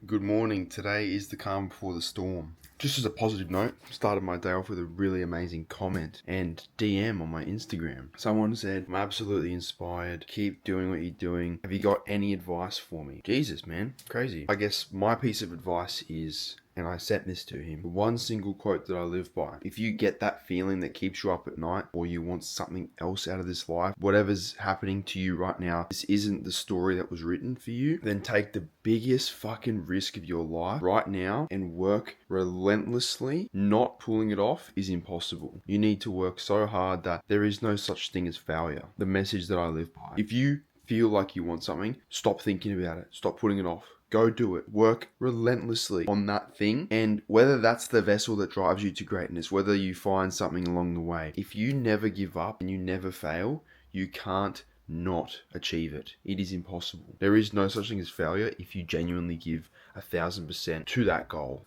Good morning. Today is the calm before the storm. Just as a positive note, started my day off with a really amazing comment and DM on my Instagram. Someone said, I'm absolutely inspired. Keep doing what you're doing. Have you got any advice for me? Jesus, man. Crazy. I guess my piece of advice is, and I sent this to him, one single quote that I live by. If you get that feeling that keeps you up at night, or you want something else out of this life, whatever's happening to you right now, this isn't the story that was written for you, then take the biggest fucking risk of your life right now and work relentlessly. Not pulling it off is impossible. You need to work so hard that there is no such thing as failure. The message that I live by. If you feel like you want something, stop thinking about it. Stop putting it off. Go do it. Work relentlessly on that thing. And whether that's the vessel that drives you to greatness, whether you find something along the way, if you never give up and you never fail, you can't not achieve it. It is impossible. There is no such thing as failure if you genuinely give 1,000% to that goal.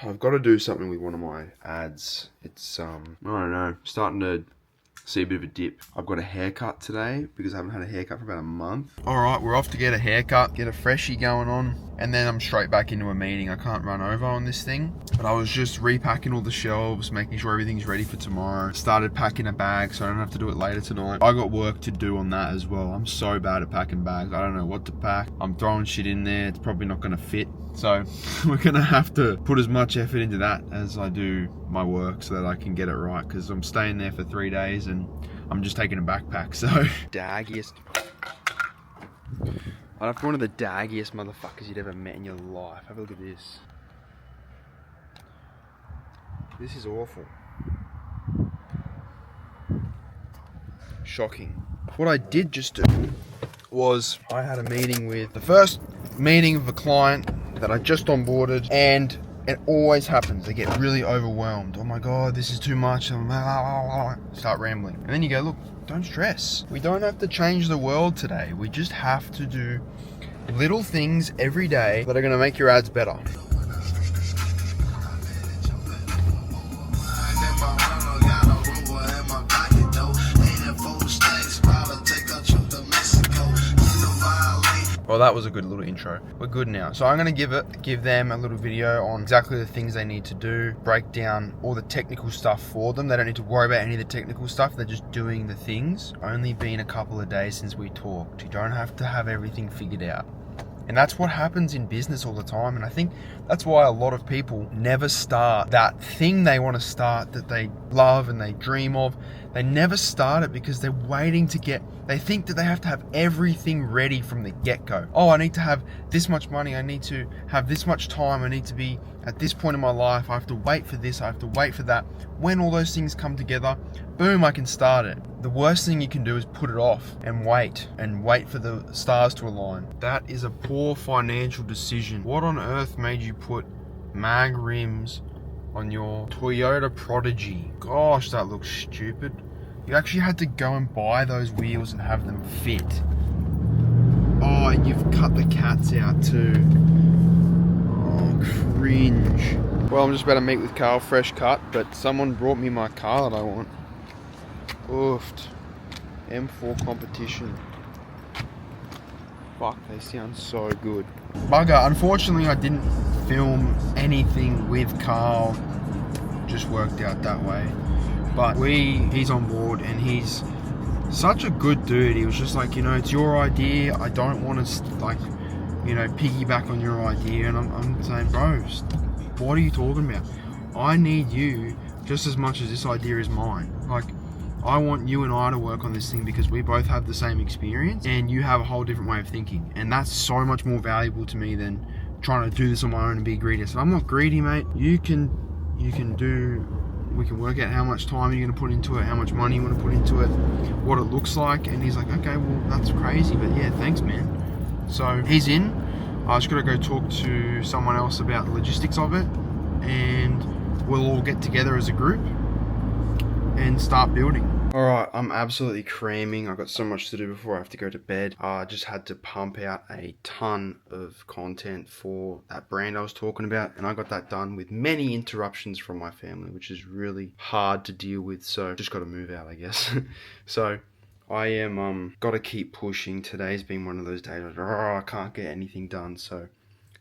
I've got to do something with one of my ads. It's, I don't know, starting to see a bit of a dip. I've got a haircut today because I haven't had a haircut for about a month. Alright, we're off to get a haircut, get a freshie going on, and then I'm straight back into a meeting. I can't run over on this thing. But I was just repacking all the shelves, making sure everything's ready for tomorrow. Started packing a bag so I don't have to do it later tonight. I got work to do on that as well. I'm so bad at packing bags. I don't know what to pack. I'm throwing shit in there. It's probably not going to fit. So we're going to have to put as much effort into that as I do my work so that I can get it right, because I'm staying there for 3 days and I'm just taking a backpack. So daggiest. I'd have one of the daggiest motherfuckers you'd ever met in your life. Have a look at this. This is awful. Shocking. What I did just do was I had a meeting with the first meeting of a client that I just onboarded, and it always happens. They get really overwhelmed. Oh my God, this is too much. Start rambling. And then you go, look, don't stress. We don't have to change the world today. We just have to do little things every day that are going to make your ads better. Well, that was a good little intro. We're good now. So I'm going to give them a little video on exactly the things they need to do, break down all the technical stuff for them. They don't need to worry about any of the technical stuff. They're just doing the things. Only been a couple of days since we talked. You don't have to have everything figured out. And that's what happens in business all the time. And I think that's why a lot of people never start that thing they want to start, that they love and they dream of. They never start it because they're waiting to they think that they have to have everything ready from the get-go. Oh, I need to have this much money. I need to have this much time. I need to be at this point in my life. I have to wait for this. I have to wait for that. When all those things come together, boom, I can start it. The worst thing you can do is put it off and wait for the stars to align. That is a poor financial decision. What on earth made you put mag rims on your Toyota Prodigy? Gosh, that looks stupid. You actually had to go and buy those wheels and have them fit. Oh, and you've cut the cats out too. Oh, cringe. Well, I'm just about to meet with Carl, fresh cut, but someone brought me my car that I want. Oofed. M4 competition. Fuck, they sound so good. Bugger, unfortunately I didn't film anything with Carl. Just worked out that way. But he's on board and he's such a good dude. He was just like, it's your idea. I don't want to piggyback on your idea. And I'm saying, bro, what are you talking about? I need you just as much as this idea is mine. Like, I want you and I to work on this thing because we both have the same experience and you have a whole different way of thinking. And that's so much more valuable to me than trying to do this on my own and be greedy. So I'm not greedy, mate. We can work out how much time you're going to put into it, how much money you want to put into it, what it looks like. And he's like, okay, well, that's crazy, but yeah, thanks, man. So he's in. I just got to go talk to someone else about the logistics of it, and we'll all get together as a group and start building. Alright, I'm absolutely creaming. I've got so much to do before I have to go to bed. I just had to pump out a ton of content for that brand I was talking about, and I got that done with many interruptions from my family, which is really hard to deal with, so just got to move out, I guess. So I am got to keep pushing. Today's been one of those days where I can't get anything done, so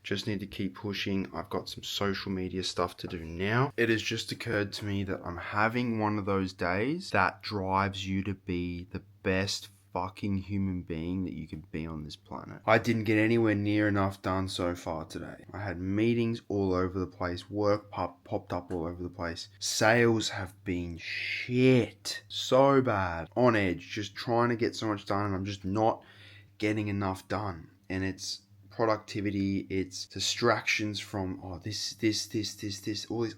Just need to keep pushing. I've got some social media stuff to do now. It has just occurred to me that I'm having one of those days that drives you to be the best fucking human being that you can be on this planet. I didn't get anywhere near enough done so far today. I had meetings all over the place, work popped up all over the place. Sales have been shit. So bad. On edge, just trying to get so much done and I'm just not getting enough done. And it's productivity, it's distractions from all these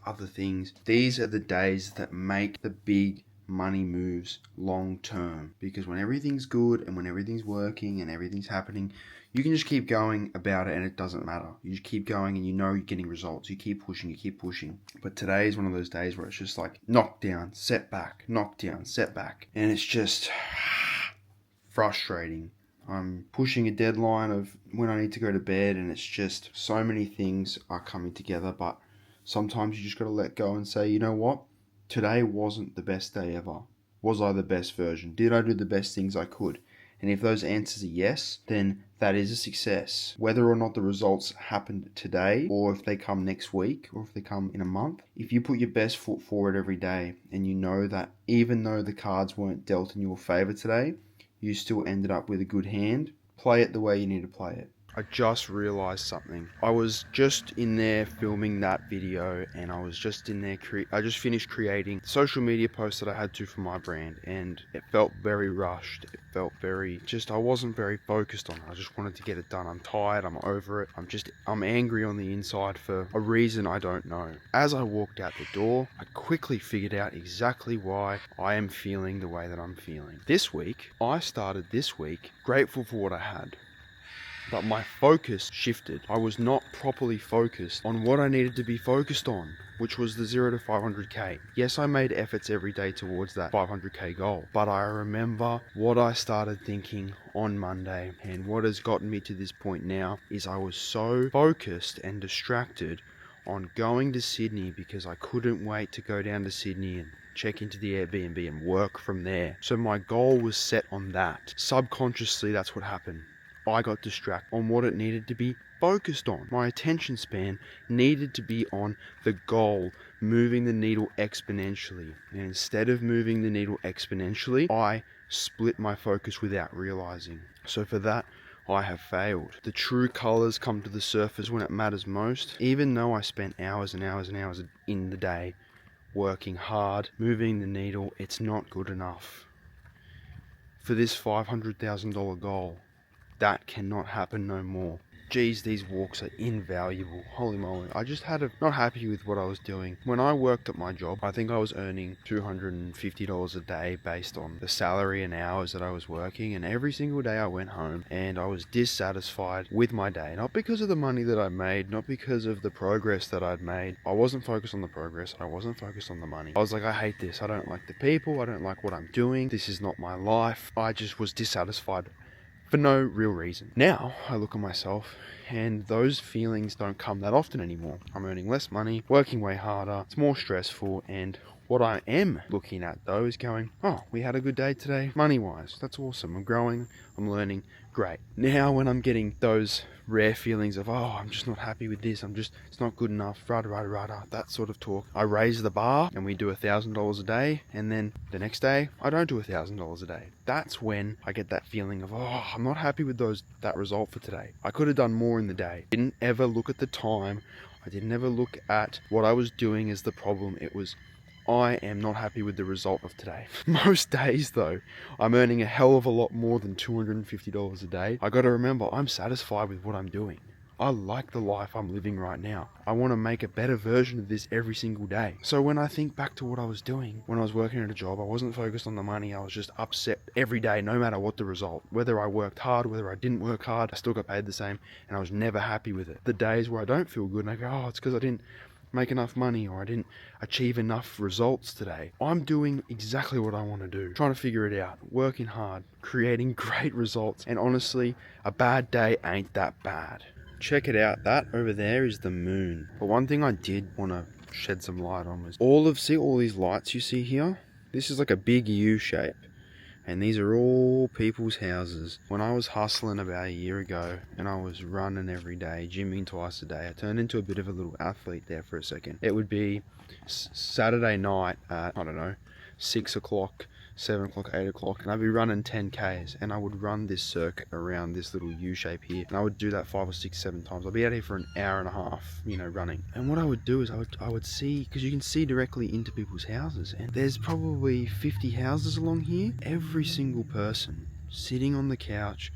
other things. These are the days that make the big money moves long term, because when everything's good and when everything's working and everything's happening, you can just keep going about it and it doesn't matter. You just keep going and you know you're getting results. You keep pushing. But today is one of those days where it's just like knockdown, setback, knockdown, setback. And it's just frustrating. I'm pushing a deadline of when I need to go to bed and it's just so many things are coming together, but sometimes you just got to let go and say, you know what? Today wasn't the best day ever. Was I the best version? Did I do the best things I could? And if those answers are yes, then that is a success. Whether or not the results happened today, or if they come next week, or if they come in a month, if you put your best foot forward every day and you know that even though the cards weren't dealt in your favor today, you still ended up with a good hand, play it the way you need to play it. I just realized something. I was just in there filming that video and I was just in there, I just finished creating social media posts that I had to for my brand and it felt very rushed. It felt very, I wasn't very focused on it. I just wanted to get it done. I'm tired, I'm over it. I'm angry on the inside for a reason I don't know. As I walked out the door, I quickly figured out exactly why I am feeling the way that I'm feeling. I started this week grateful for what I had. But my focus shifted. I was not properly focused on what I needed to be focused on, which was the 0 to 500k. Yes, I made efforts every day towards that 500k goal, but I remember what I started thinking on Monday, and what has gotten me to this point now is I was so focused and distracted on going to Sydney because I couldn't wait to go down to Sydney and check into the Airbnb and work from there. So my goal was set on that. Subconsciously, that's what happened. I got distracted on what it needed to be focused on. My attention span needed to be on the goal, moving the needle exponentially. And instead of moving the needle exponentially, I split my focus without realizing. So for that, I have failed. The true colors come to the surface when it matters most. Even though I spent hours and hours and hours in the day working hard, moving the needle, it's not good enough. For this $500,000 goal, that cannot happen no more. Geez, these walks are invaluable. Holy moly. I just not happy with what I was doing. When I worked at my job, I think I was earning $250 a day based on the salary and hours that I was working. And every single day I went home and I was dissatisfied with my day. Not because of the money that I made, not because of the progress that I'd made. I wasn't focused on the progress. I wasn't focused on the money. I was like, I hate this. I don't like the people. I don't like what I'm doing. This is not my life. I just was dissatisfied for no real reason. Now, I look at myself and those feelings don't come that often anymore. I'm earning less money, working way harder, it's more stressful, and what I am looking at though is going, oh, we had a good day today, money-wise, that's awesome, I'm growing, I'm learning, great. Now when I'm getting those rare feelings of, oh, I'm just not happy with this, it's not good enough, that sort of talk, I raise the bar and we do $1,000 a day, and then the next day, I don't do $1,000 a day. That's when I get that feeling of, oh, I'm not happy with that result for today. I could have done more in the day. Didn't ever look at the time. I didn't ever look at what I was doing as the problem. It was, I am not happy with the result of today. Most days though, I'm earning a hell of a lot more than $250 a day. I gotta remember, I'm satisfied with what I'm doing. I like the life I'm living right now. I want to make a better version of this every single day. So when I think back to what I was doing, when I was working at a job, I wasn't focused on the money. I was just upset every day, no matter what the result. Whether I worked hard, whether I didn't work hard, I still got paid the same, and I was never happy with it. The days where I don't feel good and I go, oh, it's because I didn't make enough money or I didn't achieve enough results today. I'm doing exactly what I want to do. Trying to figure it out, working hard, creating great results, and honestly, a bad day ain't that bad. Check it out, that over there is the moon. But one thing I did want to shed some light on was see all these lights you see here? This is like a big U shape. And these are all people's houses. When I was hustling about a year ago and I was running every day, gymming twice a day, I turned into a bit of a little athlete there for a second. It would be Saturday night at, I don't know, 6 o'clock, 7 o'clock, 8 o'clock, and I'd be running 10Ks, and I would run this circuit around this little U shape here, and I would do that 5 or 6, 7 times. I'd be out here for an hour and a half, running. And what I would do is I would see, because you can see directly into people's houses, and there's probably 50 houses along here. Every single person sitting on the couch,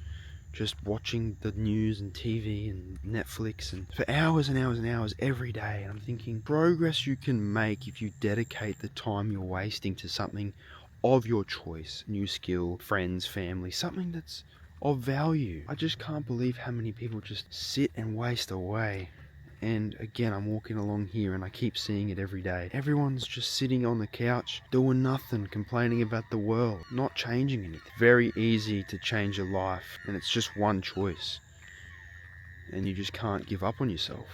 just watching the news and TV and Netflix and for hours and hours and hours every day. And I'm thinking, progress you can make if you dedicate the time you're wasting to something of your choice, new skill, friends, family, something that's of value. I just can't believe how many people just sit and waste away. And again, I'm walking along here and I keep seeing it every day. Everyone's just sitting on the couch, doing nothing, complaining about the world, not changing anything. Very easy to change your life, and it's just one choice. And you just can't give up on yourself.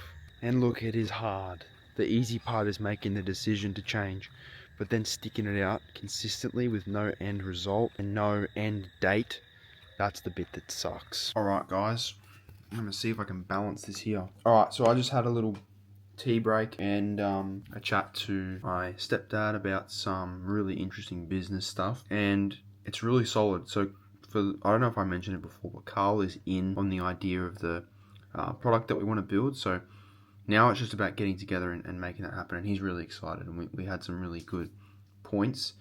And look, it is hard. The easy part is making the decision to change, but then sticking it out consistently with no end result and no end date, that's the bit that sucks. Alright guys, I'm going to see if I can balance this here. Alright, so I just had a little tea break and a chat to my stepdad about some really interesting business stuff, and it's really solid. So I don't know if I mentioned it before, but Carl is in on the idea of the product that we want to build. So now it's just about getting together and making that happen, and he's really excited, and we had some really good points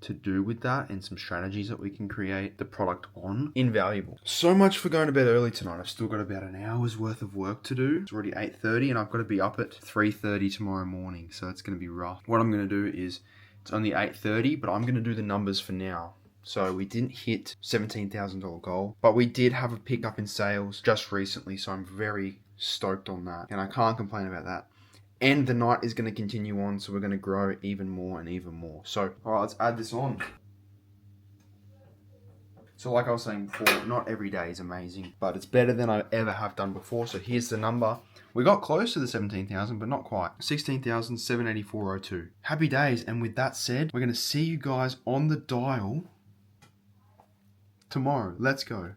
to do with that and some strategies that we can create the product on. Invaluable. So much for going to bed early tonight. I've still got about an hour's worth of work to do. It's already 8:30 and I've got to be up at 3:30 tomorrow morning, so it's going to be rough. What I'm going to do is, it's only 8:30, but I'm going to do the numbers for now. So we didn't hit $17,000 goal, but we did have a pickup in sales just recently, so I'm very stoked on that, and I can't complain about that. And the night is going to continue on, so we're going to grow even more and even more. So, alright, let's add this on. So like I was saying before, not every day is amazing, but it's better than I ever have done before. So here's the number. We got close to the 17,000, but not quite. 16,784.02. Happy days. And with that said, we're going to see you guys on the dial tomorrow. Let's go.